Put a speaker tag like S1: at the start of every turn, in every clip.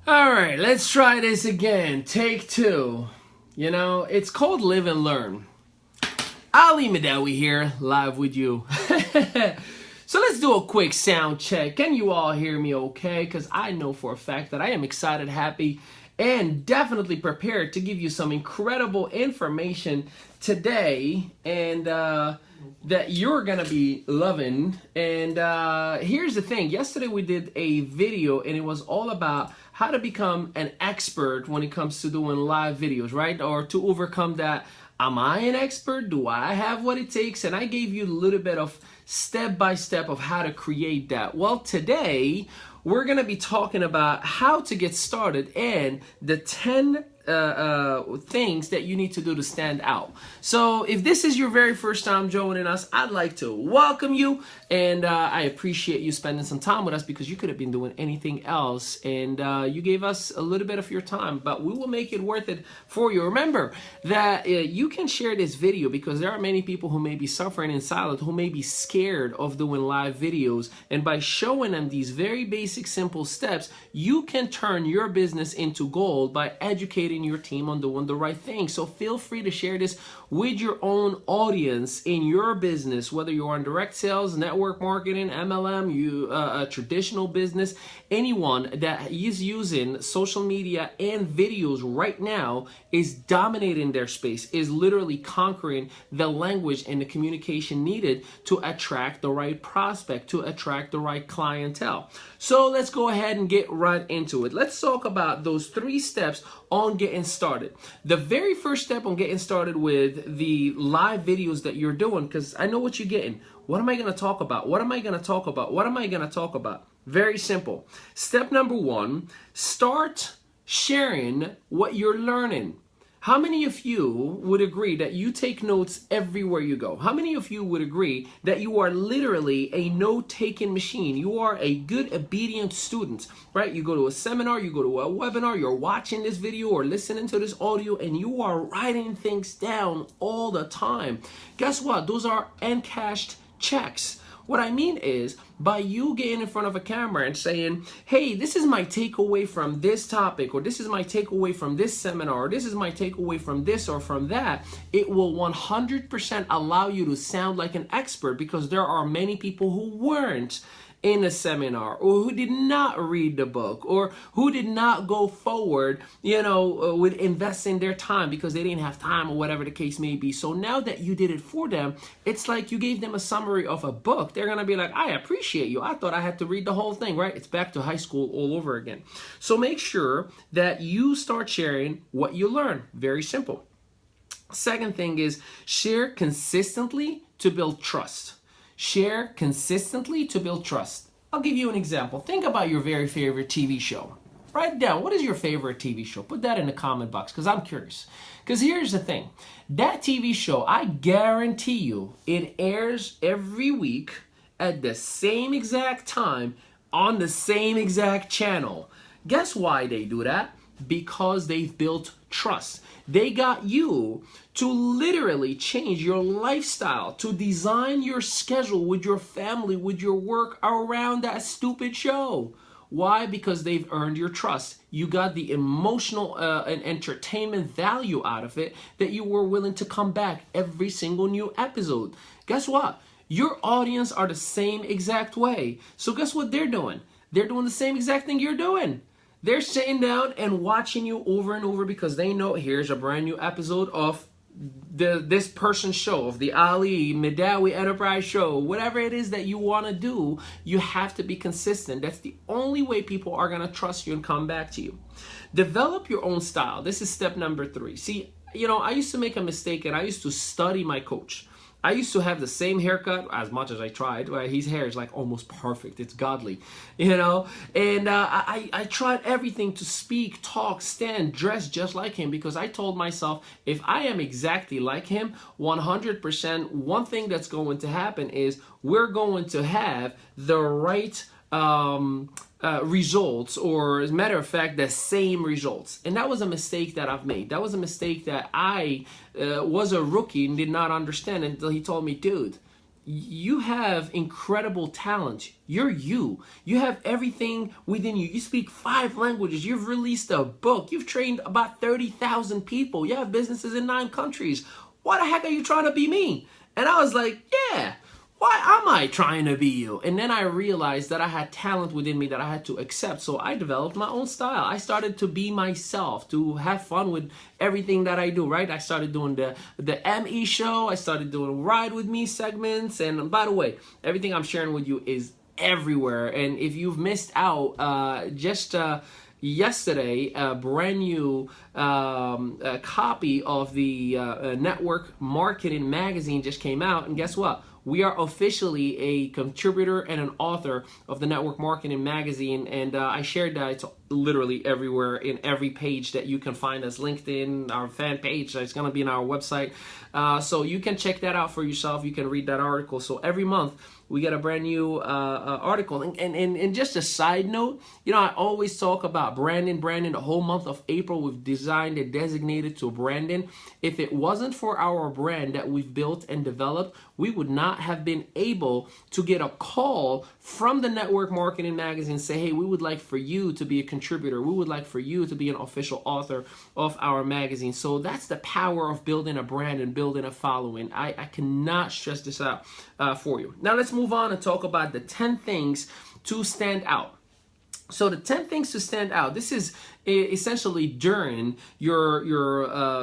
S1: All right, let's try this again. Take two. You know, it's called Live and Learn. Ali Mehdaoui here, live with you. So let's do a quick sound check. Can you all hear me okay? Because I know for a fact that I am excited, happy, and definitely prepared to give you some incredible information today, and that you're gonna be loving. And here's the thing, yesterday we did a video and it was all about how to become an expert when it comes to doing live videos, right? Or to overcome that, am I an expert? Do I have what it takes? And I gave you a little bit of step-by-step of how to create that. Well, today we're gonna be talking about how to get started and the 10 things that you need to do to stand out. So if this is your very first time joining us, I'd like to welcome you, and I appreciate you spending some time with us, because you could have been doing anything else, and you gave us a little bit of your time, but we will make it worth it for you. Remember that you can share this video, because there are many people who may be suffering in silence, who may be scared of doing live videos, and by showing them these very basic, simple steps, you can turn your business into gold by educating your team on doing the right thing. So feel free to share this with your own audience in your business, whether you're on direct sales, network marketing, MLM, a traditional business, anyone that is using social media and videos right now is dominating their space, is literally conquering the language and the communication needed to attract the right prospect, to attract the right clientele. So let's go ahead and get right into it. Let's talk about those 3 steps on getting started. The very first step on getting started with the live videos that you're doing, because I know what you're getting. What am I going to talk about? What am I going to talk about? What am I going to talk about? Very simple. Step number 1, start sharing what you're learning. How many of you would agree that you take notes everywhere you go? How many of you would agree that you are literally a note-taking machine? You are a good, obedient student, right? You go to a seminar, you go to a webinar, you're watching this video or listening to this audio, and you are writing things down all the time. Guess what? Those are uncashed checks. What I mean is, by you getting in front of a camera and saying, hey, this is my takeaway from this topic, or this is my takeaway from this seminar, or this is my takeaway from this or from that, it will 100% allow you to sound like an expert, because there are many people who weren't in a seminar, or who did not read the book, or who did not go forward, with investing their time because they didn't have time, or whatever the case may be. So now that you did it for them, it's like you gave them a summary of a book. They're gonna be like, I appreciate you. I thought I had to read the whole thing, right? It's back to high school all over again. So make sure that you start sharing what you learn. Very simple. Second thing is, share consistently to build trust. Share consistently to build trust. I'll give you an example. Think about your very favorite TV show. Write down, what is your favorite TV show? Put that in the comment box, because I'm curious. Because here's the thing. That TV show, I guarantee you, it airs every week at the same exact time on the same exact channel. Guess why they do that? Because they've built trust. They got you to literally change your lifestyle, to design your schedule with your family, with your work around that stupid show. Why? Because they've earned your trust. You got the emotional and entertainment value out of it, that you were willing to come back every single new episode. Guess what? Your audience are the same exact way. So guess what they're doing? They're doing the same exact thing you're doing. They're sitting down and watching you over and over, because they know here's a brand new episode of this person's show, of the Ali Mehdaoui Enterprise show. Whatever it is that you want to do, you have to be consistent. That's the only way people are going to trust you and come back to you. Develop your own style. This is step number 3. See, I used to make a mistake, and I used to study my coach. I used to have the same haircut as much as I tried. Right? His hair is like almost perfect. It's godly, And I tried everything to speak, talk, stand, dress just like him, because I told myself, if I am exactly like him, 100%, one thing that's going to happen is we're going to have the right results, or as a matter of fact, the same results. And that was a mistake that I've made. That was a mistake that I was a rookie and did not understand until he told me, dude, you have incredible talent. You're you. You have everything within you. You speak 5 languages. You've released a book. You've trained about 30,000 people. You have businesses in 9 countries. Why the heck are you trying to be me? And I was like, yeah, why am I trying to be you? And then I realized that I had talent within me that I had to accept. So I developed my own style. I started to be myself, to have fun with everything that I do, right? I started doing the ME show. I started doing Ride With Me segments. And by the way, everything I'm sharing with you is everywhere. And if you've missed out, yesterday, a brand new copy of the Network Marketing magazine just came out. And guess what? We are officially a contributor and an author of the Network Marketing magazine, and I shared that. It's literally everywhere, in every page that you can find us. LinkedIn, our fan page, it's going to be on our website. So you can check that out for yourself. You can read that article. So every month we get a brand new article. And just a side note, you know, I always talk about branding. The whole month of April, we've designed and designated to branding. If it wasn't for our brand that we've built and developed, we would not have been able to get a call from the Network Marketing magazine say, hey, we would like for you to be a contributor. We would like for you to be an official author of our magazine. So that's the power of building a brand and building a following. I cannot stress this out for you. Now let's move on and talk about the 10 things to stand out. So the 10 things to stand out, this is essentially during your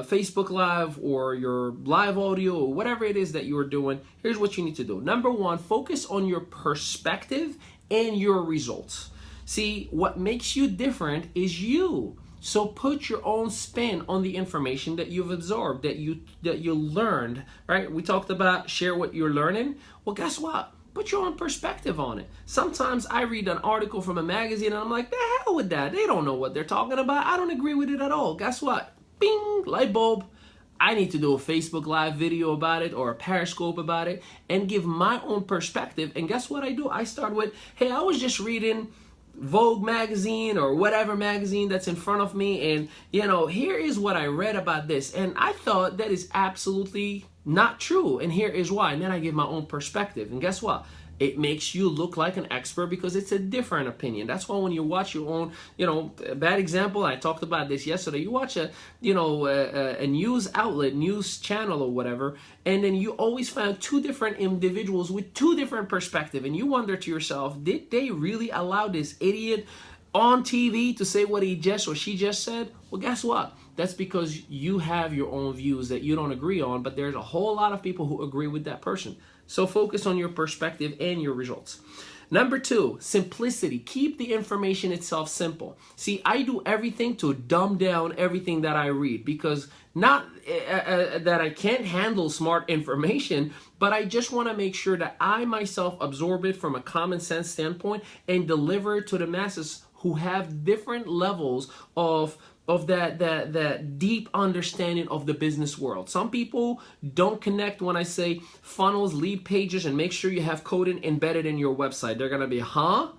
S1: Facebook Live or your live audio or whatever it is that you're doing. Here's what you need to do. Number 1, focus on your perspective and your results. See, what makes you different is you. So put your own spin on the information that you've absorbed, that you learned, right? We talked about share what you're learning. Well, guess what? Put your own perspective on it. Sometimes I read an article from a magazine and I'm like, the hell with that. They don't know what they're talking about. I don't agree with it at all. Guess what? Bing, light bulb. I need to do a Facebook Live video about it or a Periscope about it and give my own perspective. And guess what I do? I start with, hey, I was just reading Vogue magazine or whatever magazine that's in front of me, and you know, here is what I read about this, and I thought that is absolutely not true, and here is why. And then I give my own perspective, and guess what? It makes you look like an expert because it's a different opinion. That's why when you watch your own, you know, a bad example, I talked about this yesterday. You watch a news outlet, news channel or whatever, and then you always find 2 different individuals with 2 different perspectives, and you wonder to yourself, did they really allow this idiot on TV to say what he just or she just said? Well, guess what? That's because you have your own views that you don't agree on, but there's a whole lot of people who agree with that person. So focus on your perspective and your results. Number 2, simplicity. Keep the information itself simple. See, I do everything to dumb down everything that I read, because not that I can't handle smart information, but I just want to make sure that I myself absorb it from a common sense standpoint and deliver it to the masses who have different levels of that deep understanding of the business world. Some people don't connect when I say funnels, lead pages, and make sure you have coding embedded in your website. They're gonna be, huh?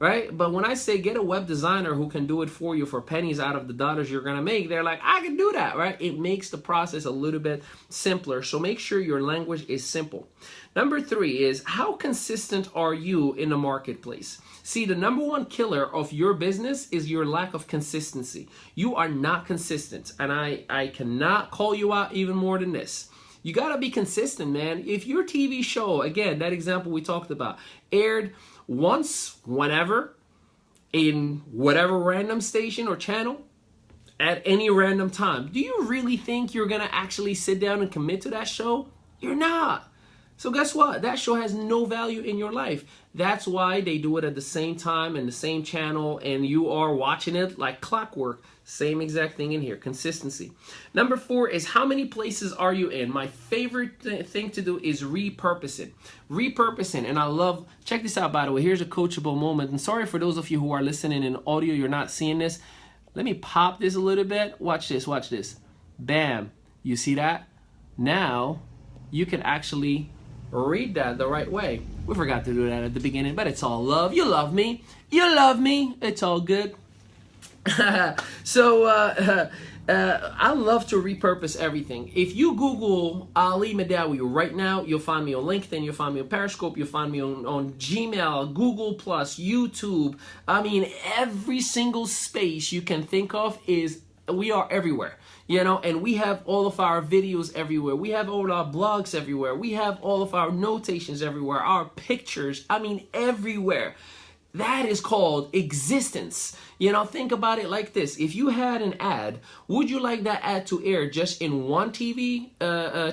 S1: Right? But when I say get a web designer who can do it for you for pennies out of the dollars you're gonna make, they're like, I can do that, right? It makes the process a little bit simpler. So make sure your language is simple. Number 3 is, how consistent are you in the marketplace? See, the number 1 killer of your business is your lack of consistency. You are not consistent, and I cannot call you out even more than this. You gotta be consistent, man. If your TV show, again, that example we talked about, aired once, whenever, in whatever random station or channel, at any random time, do you really think you're gonna actually sit down and commit to that show? You're not. So guess what? That show has no value in your life. That's why they do it at the same time and the same channel, and you are watching it like clockwork. Same exact thing in here, consistency. Number 4 is, how many places are you in? My favorite thing to do is repurposing. Repurposing, and I love, check this out by the way, here's a coachable moment. And sorry for those of you who are listening in audio, you're not seeing this. Let me pop this a little bit. Watch this, watch this. Bam, you see that? Now, you can actually read that the right way. We forgot to do that at the beginning, but it's all love. You love me. You love me. It's all good. So I love to repurpose everything. If you Google Ali Mehdaoui right now, you'll find me on LinkedIn, you'll find me on Periscope, you'll find me on Gmail, Google Plus, YouTube. I mean, every single space you can think of we are everywhere, you know, and we have all of our videos everywhere. We have all our blogs everywhere. We have all of our notations everywhere, our pictures, I mean, everywhere. That is called existence. You know, think about it like this. If you had an ad, would you like that ad to air just in one TV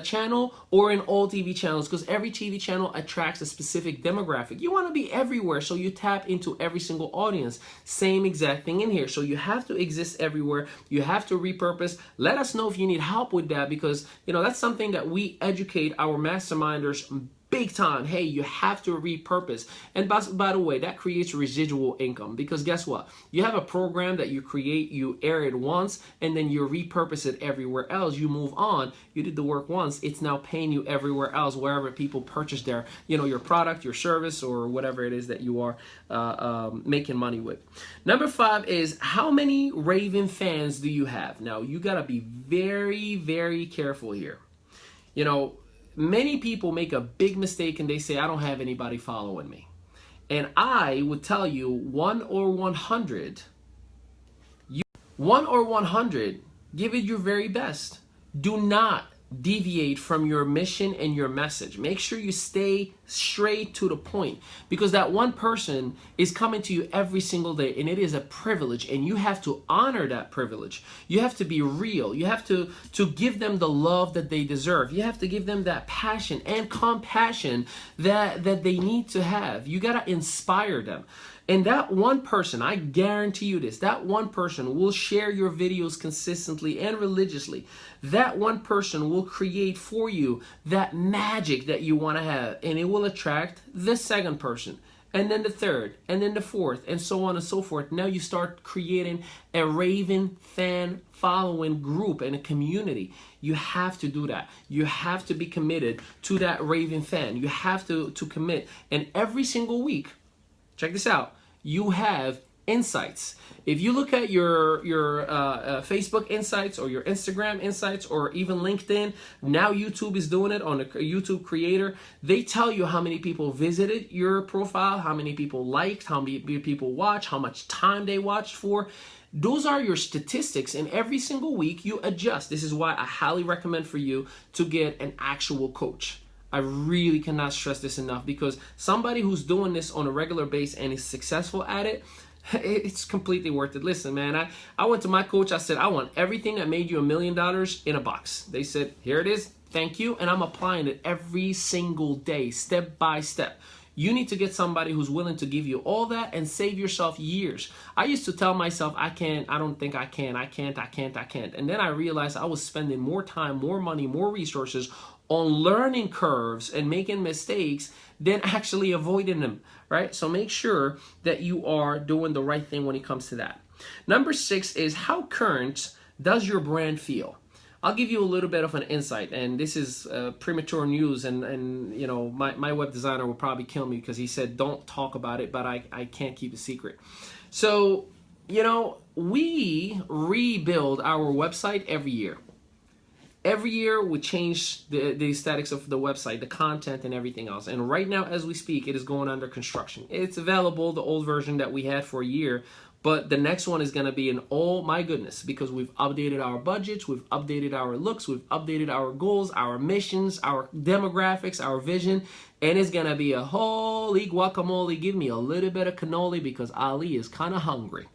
S1: channel or in all TV channels? Because every TV channel attracts a specific demographic. You want to be everywhere, so you tap into every single audience. Same exact thing in here. So you have to exist everywhere. You have to repurpose. Let us know if you need help with that, because, you know, that's something that we educate our masterminders big time. Hey, you have to repurpose. And by the way, that creates residual income, because guess what? You have a program that you create, you air it once, and then you repurpose it everywhere else. You move on. You did the work once. It's now paying you everywhere else, wherever people purchase their, you know, your product, your service, or whatever it is that you are making money with. Number 5 is, how many raving fans do you have? Now, you got to be very, very careful here. You know, many people make a big mistake and they say, I don't have anybody following me. And I would tell you, 1 or 100, give it your very best. Do not deviate from your mission and your message. Make sure you stay straight to the point, because that one person is coming to you every single day, and it is a privilege, and you have to honor that privilege. You have to be real. You have to give them the love that they deserve. You have to give them that passion and compassion that they need to have. You got to inspire them. And that one person, I guarantee you this, that one person will share your videos consistently and religiously. That one person will create for you that magic that you want to have, and it will attract the second person, and then the third, and then the fourth, and so on and so forth. Now you start creating a raving fan following group and a community. You have to do that. You have to be committed to that raving fan. You have to commit. And every single week, check this out, you have insights. If you look at your Facebook insights, or your Instagram insights, or even LinkedIn, now YouTube is doing it on a YouTube creator. They tell you how many people visited your profile, how many people liked, how many people watched, how much time they watched for. Those are your statistics, and every single week you adjust. This is why I highly recommend for you to get an actual coach. I really cannot stress this enough, because somebody who's doing this on a regular basis and is successful at it, it's completely worth it. Listen, man, I went to my coach. I said, I want everything that made you $1 million in a box. They said, here it is. Thank you. And I'm applying it every single day, step by step. You need to get somebody who's willing to give you all that and save yourself years. I used to tell myself, I can't, I don't think I can, I can't. And then I realized I was spending more time, more money, more resources on learning curves and making mistakes than actually avoiding them, right? So make sure that you are doing the right thing when it comes to that. Number 6 is, how current does your brand feel? I'll give you a little bit of an insight, and this is premature news, and you know, my web designer will probably kill me because he said don't talk about it, but I can't keep a secret. So, you know, we rebuild our website every year. Every year we change the aesthetics of the website, the content, and everything else. And right now, as we speak, it is going under construction. It's available, the old version that we had for a year, but the next one is going to be an, oh my goodness, because we've updated our budgets, we've updated our looks, we've updated our goals, our missions, our demographics, our vision, and it's going to be a holy guacamole. Give me a little bit of cannoli, because Ali is kind of hungry.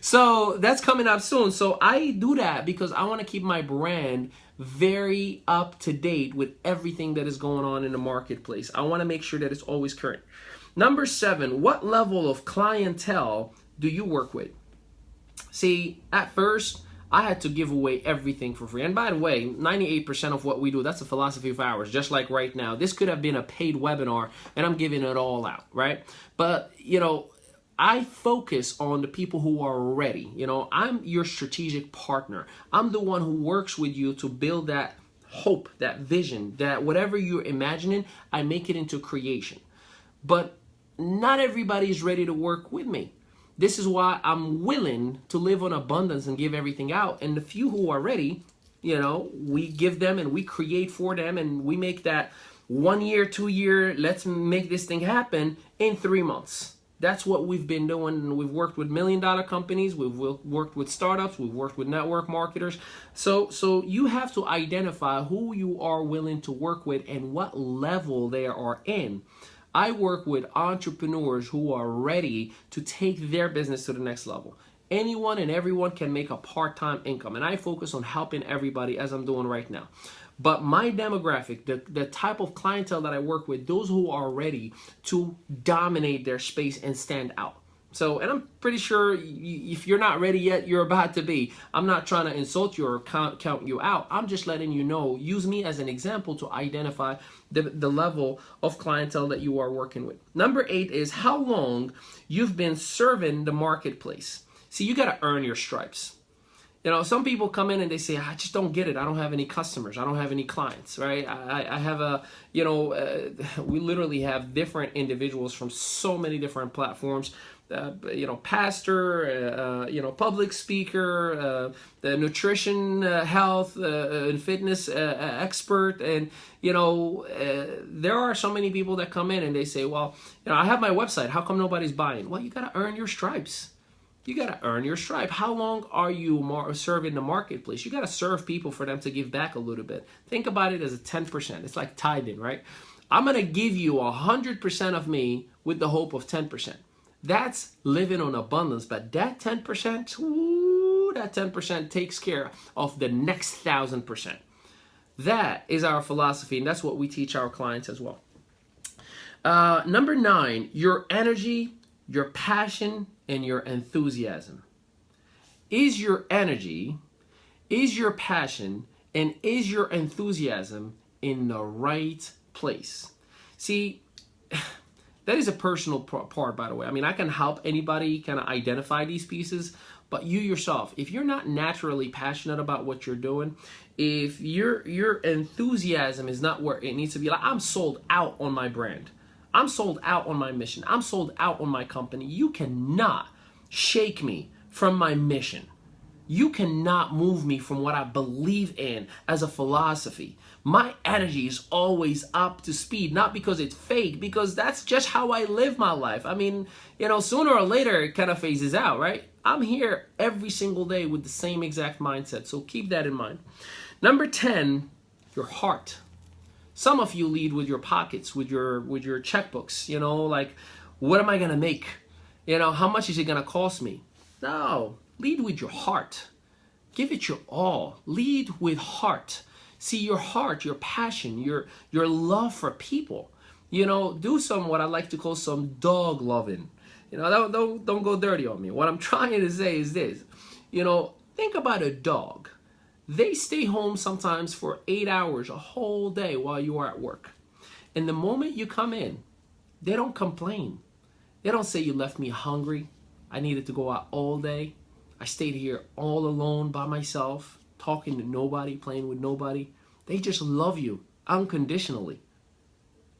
S1: So that's coming up soon. So I do that because I want to keep my brand very up to date with everything that is going on in the marketplace. I want to make sure that it's always current. Number 7, what level of clientele do you work with? See, at first, I had to give away everything for free. And by the way, 98% of what we do, that's a philosophy of ours, just like right now. This could have been a paid webinar, and I'm giving it all out, right? But, you know, I focus on the people who are ready. You know, I'm your strategic partner. I'm the one who works with you to build that hope, that vision, that whatever you're imagining, I make it into creation. But not everybody is ready to work with me. This is why I'm willing to live on abundance and give everything out. And the few who are ready, you know, we give them and we create for them, and we make that 1 year, 2 year, let's make this thing happen in 3 months. That's what we've been doing. We've worked with $1 million companies. We've worked with startups. We've worked with network marketers. So you have to identify who you are willing to work with and what level they are in. I work with entrepreneurs who are ready to take their business to the next level. Anyone and everyone can make a part-time income, and I focus on helping everybody as I'm doing right now. But my demographic, the type of clientele that I work with, those who are ready to dominate their space and stand out. So, and I'm pretty sure if you're not ready yet, you're about to be. I'm not trying to insult you or count you out. I'm just letting you know, use me as an example to identify the level of clientele that you are working with. Number 8 is how long you've been serving the marketplace. See, you got to earn your stripes. You know, some people come in and they say, I just don't get it. I don't have any customers. I don't have any clients, right? I have a, you know, we literally have different individuals from so many different platforms. You know, pastor, you know, public speaker, the nutrition, health, and fitness expert. And, you know, there are so many people that come in and they say, well, you know, I have my website. How come nobody's buying? Well, you got to earn your stripes. You got to earn your stripe. How long are you serving the marketplace? You got to serve people for them to give back a little bit. Think about it as a 10%. It's like tithing, right? I'm going to give you 100% of me with the hope of 10%. That's living on abundance. But that 10%, ooh, that 10% takes care of the next 1,000%. That is our philosophy, and that's what we teach our clients as well. Number 9, your energy, your passion, and your enthusiasm. Is your energy, is your passion, and is your enthusiasm in the right place? See, that is a personal part, by the way. I mean, I can help anybody kind of identify these pieces, but you yourself, if you're not naturally passionate about what you're doing, if your enthusiasm is not where it needs to be, like I'm sold out on my brand, I'm sold out on my mission, I'm sold out on my company, you cannot shake me from my mission. You cannot move me from what I believe in as a philosophy. My energy is always up to speed, not because it's fake, because that's just how I live my life. I mean, you know, sooner or later it kind of phases out, right? I'm here every single day with the same exact mindset, so keep that in mind. Number 10, your heart. Some of you lead with your pockets, with your checkbooks, you know, like, what am I going to make? You know, how much is it going to cost me? No, lead with your heart. Give it your all. Lead with heart. See, your heart, your passion, your love for people. You know, do some, what I like to call some dog loving. You know, don't go dirty on me. What I'm trying to say is this. You know, think about a dog. They stay home sometimes for 8 hours, a whole day while you are at work. And the moment you come in, they don't complain. They don't say you left me hungry. I needed to go out all day. I stayed here all alone by myself, talking to nobody, playing with nobody. They just love you unconditionally.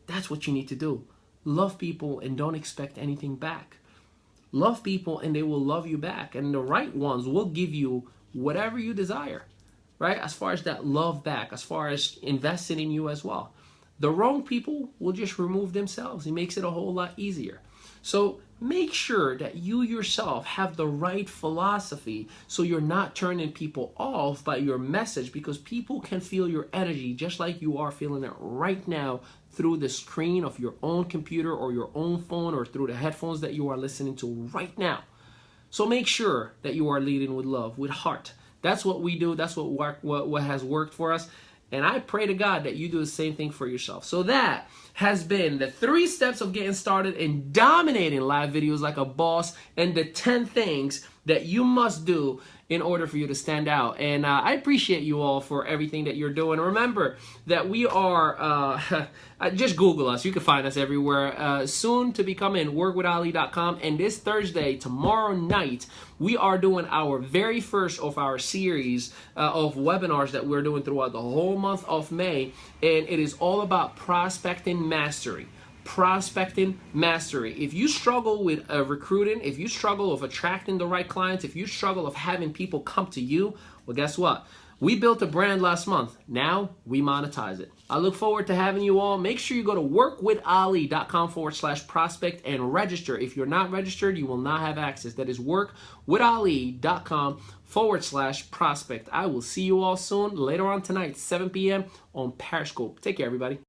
S1: That's what you need to do. Love people and don't expect anything back. Love people and they will love you back. And the right ones will give you whatever you desire, right? As far as that love back, as far as investing in you as well. The wrong people will just remove themselves. It makes it a whole lot easier. So make sure that you yourself have the right philosophy so you're not turning people off by your message, because people can feel your energy just like you are feeling it right now through the screen of your own computer or your own phone or through the headphones that you are listening to right now. So make sure that you are leading with love, with heart. That's what we do. That's what has worked for us. And I pray to God that you do the same thing for yourself. So that has been the 3 steps of getting started and dominating live videos like a boss, and the 10 things that you must do in order for you to stand out. And I appreciate you all for everything that you're doing. Remember that we are, just Google us. You can find us everywhere. Soon to be coming, workwithali.com. And this Thursday, tomorrow night, we are doing our very first of our series of webinars that we're doing throughout the whole month of May. And it is all about prospecting mastery. prospecting mastery. If you struggle with recruiting, if you struggle with attracting the right clients, if you struggle of having people come to you, well, guess what? We built a brand last month. Now we monetize it. I look forward to having you all. Make sure you go to workwithali.com/prospect and register. If you're not registered, you will not have access. That is workwithali.com/prospect. I will see you all soon, later on tonight, 7 p.m. on Periscope. Take care, everybody.